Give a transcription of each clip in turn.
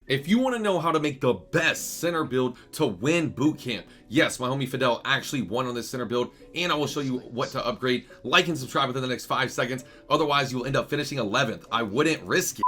If you want to know how to make the best center build to win bootcamp, yes, my homie Fidel actually won on this center build, and I will show you what to upgrade. Like and subscribe within the next 5 seconds, otherwise you will end up finishing 11th. I wouldn't risk it.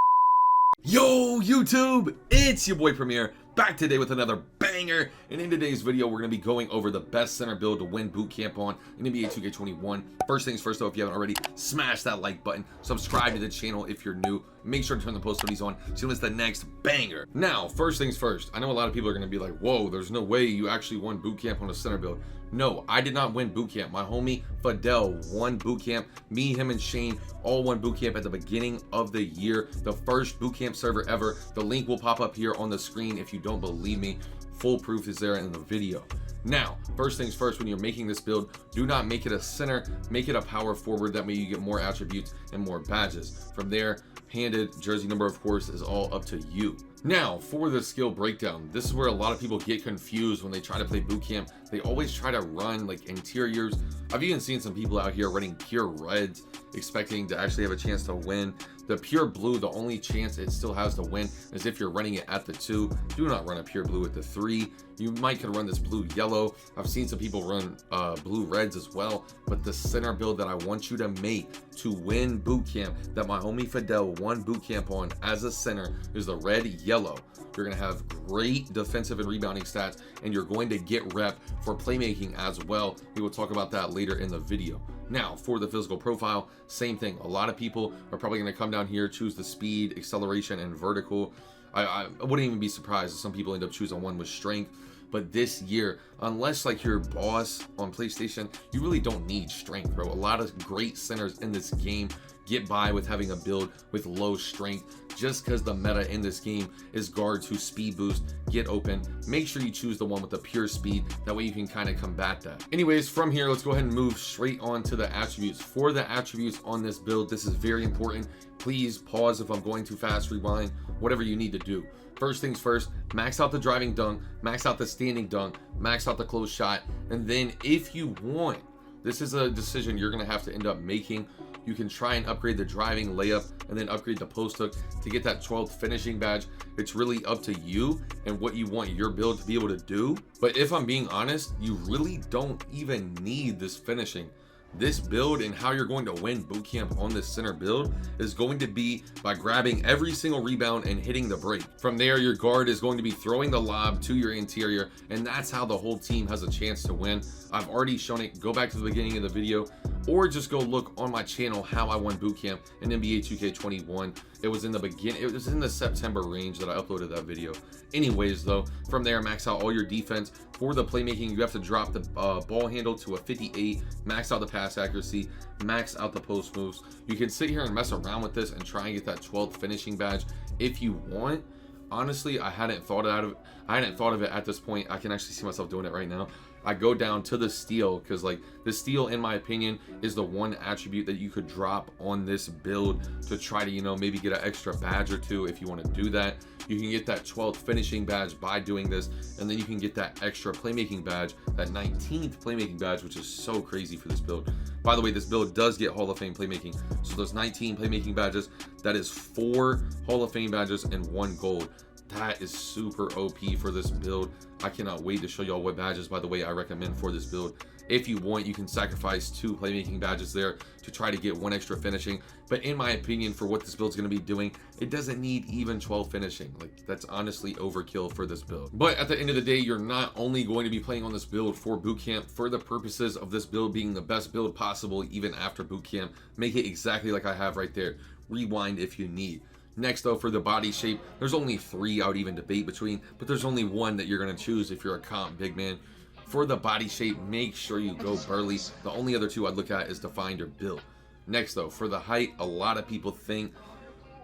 Yo, YouTube, it's your boy Premier, back today with another banger, and in today's video we're going to be going over the best center build to win bootcamp on in NBA 2K21. First things first though, if you haven't already, smash that like button, subscribe to the channel if you're new, make sure to turn the post notifications on so you miss the next banger. Now, first things first, I know a lot of people are going to be like, whoa, there's no way you actually won bootcamp on a center build. No, I did not win bootcamp. My homie Fidel won bootcamp. Me, him, and Shane all won bootcamp at the beginning of the year. The first bootcamp server ever. The link will pop up here on the screen if you don't believe me. Full proof is there in the video. Now, first things first, when you're making this build, do not make it a center, make it a power forward. That way you get more attributes and more badges. From there, handed, jersey number, of course, is all up to you. Now, for the skill breakdown, this is where a lot of people get confused when they try to play bootcamp. They always try to run like interiors. I've even seen some people out here running pure reds, expecting to actually have a chance to win. The pure blue, the only chance it still has to win is if you're running it at the 2. Do not run a pure blue at the 3. You might could run this blue yellow. I've seen some people run blue reds as well, but the center build that I want you to make to win bootcamp, that my homie Fidel won bootcamp on as a center, is the red yellow. You're going to have great defensive and rebounding stats, and you're going to get rep for playmaking as well. We will talk about that later in the video. Now, for the physical profile, same thing. A lot of people are probably going to come down here, choose the speed, acceleration, and vertical. I wouldn't even be surprised if some people end up choosing one with strength. But this year, unless like you're boss on PlayStation, you really don't need strength, bro. A lot of great centers in this game get by with having a build with low strength, just because the meta in this game is guards who speed boost, get open. Make sure you choose the one with the pure speed, that way you can kind of combat that. Anyways, from here, let's go ahead and move straight on to the attributes. For the attributes on this build, this is very important. Please pause if I'm going too fast, rewind, whatever you need to do. First things first, max out the driving dunk, max out the standing dunk, max out the close shot, and then if you want, this is a decision you're going to have to end up making. You can try and upgrade the driving layup and then upgrade the post hook to get that 12th finishing badge. It's really up to you and what you want your build to be able to do. But if I'm being honest, you really don't even need this finishing. This build and how you're going to win bootcamp on this center build is going to be by grabbing every single rebound and hitting the break. From there, your guard is going to be throwing the lob to your interior, and that's how the whole team has a chance to win. I've already shown it. Go back to the beginning of the video, or just go look on my channel how I won bootcamp in NBA 2K21. It was in the beginning, it was in the September range that I uploaded that video. Anyways though, from there, max out all your defense. For the playmaking, you have to drop the ball handle to a 58, max out the pass accuracy, max out the post moves. You can sit here and mess around with this and try and get that 12th finishing badge if you want. Honestly, I hadn't thought of it at this point. I can actually see myself doing it right now. I go down to the steal, because like the steal, in my opinion, is the one attribute that you could drop on this build to try to, you know, maybe get an extra badge or two. If you want to do that, you can get that 12th finishing badge by doing this, and then you can get that extra playmaking badge, that 19th playmaking badge, which is so crazy for this build. By the way, this build does get Hall of Fame playmaking, so those 19 playmaking badges, that is 4 Hall of Fame badges and 1 gold. That is super OP for this build. I cannot wait to show y'all what badges, by the way, I recommend for this build. If you want, you can sacrifice 2 playmaking badges there to try to get 1 extra finishing. But in my opinion, for what this build's going to be doing, it doesn't need even 12 finishing. Like, that's honestly overkill for this build. But at the end of the day, you're not only going to be playing on this build for bootcamp. For the purposes of this build being the best build possible, even after bootcamp, make it exactly like I have right there. Rewind if you need. Next though, for the body shape, there's only 3 I would even debate between, but there's only one that you're going to choose if you're a comp big man. For the body shape, make sure you go burly. The only other 2 I'd look at is to find your build. Next though, for the height, a lot of people think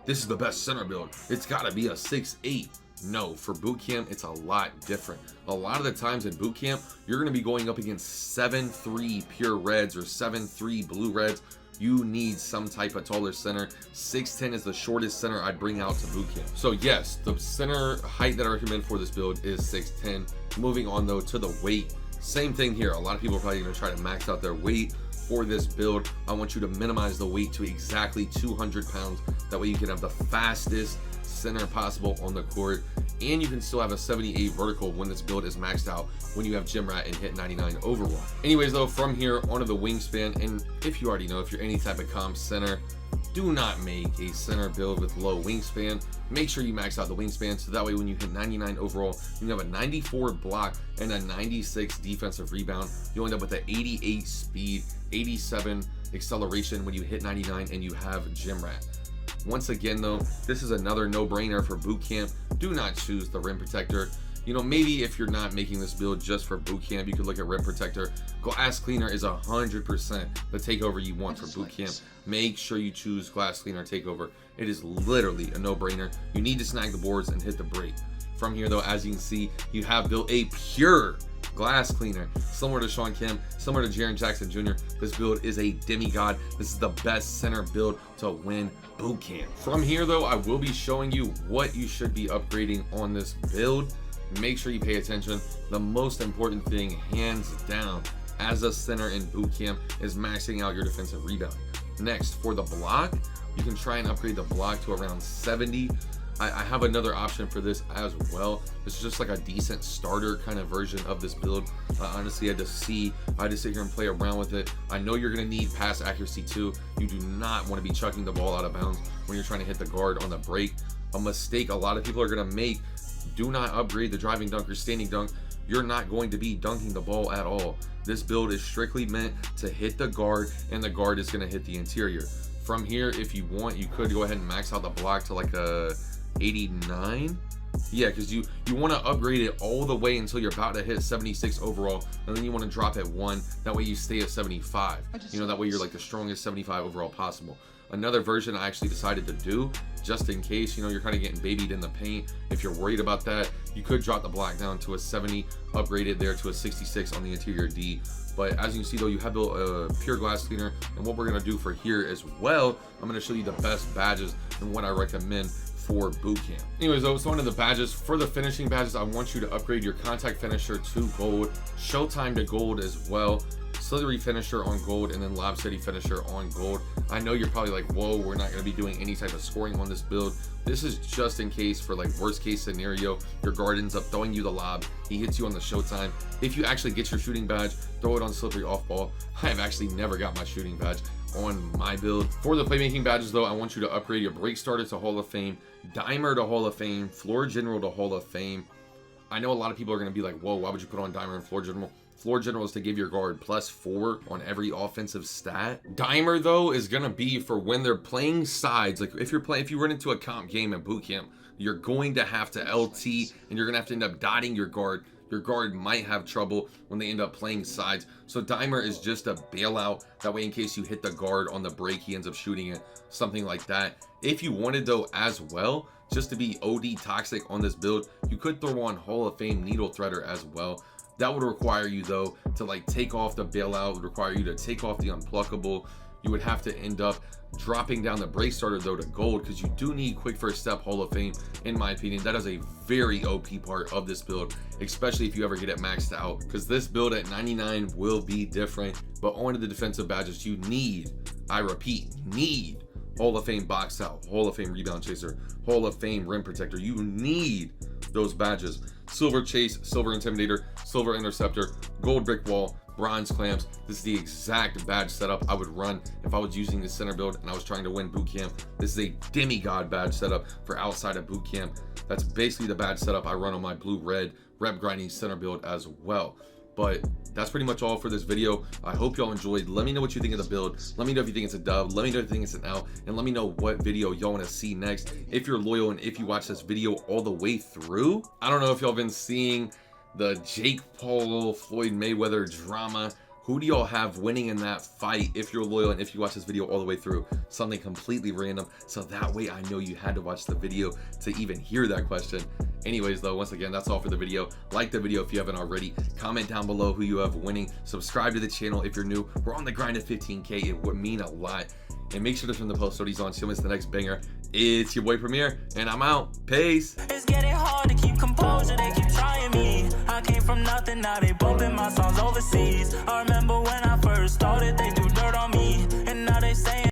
this is the best center build. It's got to be a 6'8". No, for bootcamp, it's a lot different. A lot of the times in bootcamp, you're going to be going up against 7'3" pure reds or 7'3" blue reds. You need some type of taller center. 6'10" is the shortest center I'd bring out to bootcamp. So yes, the center height that I recommend for this build is 6'10". Moving on though to the weight, same thing here. A lot of people are probably going to try to max out their weight for this build. I want you to minimize the weight to exactly 200 pounds. That way you can have the fastest center possible on the court. and you can still have a 78 vertical when this build is maxed out when you have GMRAT and hit 99 overall. Anyways though, from here onto the wingspan, and if you already know, if you're any type of comp center, do not make a center build with low wingspan. Make sure you max out the wingspan so that way when you hit 99 overall, you have a 94 block and a 96 defensive rebound. You'll end up with an 88 speed, 87 acceleration when you hit 99 and you have GMRAT. Once again though, this is another no-brainer for boot camp. Do not choose the rim protector. You know, maybe if you're not making this build just for boot camp, you could look at rim protector. Glass cleaner is 100% the takeover you want for boot camp. Make sure you choose glass cleaner takeover. It is literally a no-brainer. You need to snag the boards and hit the break. From here though, as you can see, you have built a pure glass cleaner, similar to Sean Kim, similar to Jaren Jackson Jr. This build is a demigod. This is the best center build to win boot camp. From here though, I will be showing you what you should be upgrading on this build. Make sure you pay attention. The most important thing, hands down, as a center in boot camp, is maxing out your defensive rebound. Next, for the block, you can try and upgrade the block to around 70. I have another option for this as well. It's just like a decent starter kind of version of this build. Honestly, I had to sit here and play around with it. I know you're gonna need pass accuracy too. You do not want to be chucking the ball out of bounds when you're trying to hit the guard on the break. A mistake a lot of people are gonna make: do not upgrade the driving dunk or standing dunk. You're not going to be dunking the ball at all. This build is strictly meant to hit the guard, and the guard is gonna hit the interior. From here, if you want, you could go ahead and max out the block to like a 89. Yeah, because you want to upgrade it all the way until you're about to hit 76 overall, and then you want to drop at 1. That way you stay at 75. You know, that way you're like the strongest 75 overall possible. Another version I actually decided to do, just in case, you know, you're kind of getting babied in the paint. If you're worried about that, you could drop the block down to a 70, upgrade it there to a 66 on the interior D. But as you can see though, you have built a pure glass cleaner, and what we're gonna do for here as well, I'm gonna show you the best badges and what I recommend for boot camp. Anyways though, so on to the badges. For the finishing badges, I want you to upgrade your contact finisher to gold, showtime to gold as well, slithery finisher on gold, and then lob city finisher on gold. I know you're probably like, whoa, we're not going to be doing any type of scoring on this build. This is just in case for like worst case scenario, your guard ends up throwing you the lob, he hits you on the showtime. If you actually get your shooting badge, throw it on slippery off ball. I have actually never got my shooting badge on my build. For the playmaking badges though, I want you to upgrade your break starter to Hall of Fame, dimer to Hall of Fame, floor general to Hall of Fame. I know a lot of people are going to be like, whoa, why would you put on dimer and floor general? Floor general is to give your guard +4 on every offensive stat. Dimer though is gonna be for when they're playing sides. Like if you run into a comp game at boot camp, you're going to have to LT, and you're gonna have to end up dotting your guard. Your guard might have trouble when they end up playing sides. So dimer is just a bailout. That way, in case you hit the guard on the break, he ends up shooting it, something like that. If you wanted though as well, just to be OD toxic on this build, you could throw on Hall of Fame needle threader as well. That would require you though to like take off the bailout, would require you to take off the unpluckable. You would have to end up dropping down the break starter though to gold, because you do need quick first step Hall of Fame. In my opinion, that is a very OP part of this build, especially if you ever get it maxed out, because this build at 99 will be different. But on to the defensive badges, you need, I repeat, need Hall of Fame box out, Hall of Fame rebound chaser, Hall of Fame rim protector. You need those badges. Silver chase, silver intimidator, silver interceptor, gold brick wall, bronze clamps. This is the exact badge setup I would run if I was using this center build and I was trying to win boot camp. This is a demigod badge setup for outside of boot camp. That's basically the badge setup I run on my blue red rep grinding center build as well. But that's pretty much all for this video. I hope y'all enjoyed. Let me know what you think of the build. Let me know if you think it's a dub. Let me know if you think it's an out. And let me know what video y'all want to see next. If you're loyal and if you watch this video all the way through. I don't know if y'all been seeing the Jake Paul Floyd Mayweather drama. Who do y'all have winning in that fight if you're loyal and if you watch this video all the way through? Something completely random, so that way I know you had to watch the video to even hear that question. Anyways though, once again, that's all for the video. Like the video if you haven't already. Comment down below who you have winning. Subscribe to the channel if you're new. We're on the grind of 15K. It would mean a lot. And make sure to turn the post notifications on so you don't miss the next banger. It's your boy Premier, and I'm out. Peace. It's getting hard to keep composure, they keep trying me. I came from nothing, now they bumping my songs overseas. I remember when I first started, they do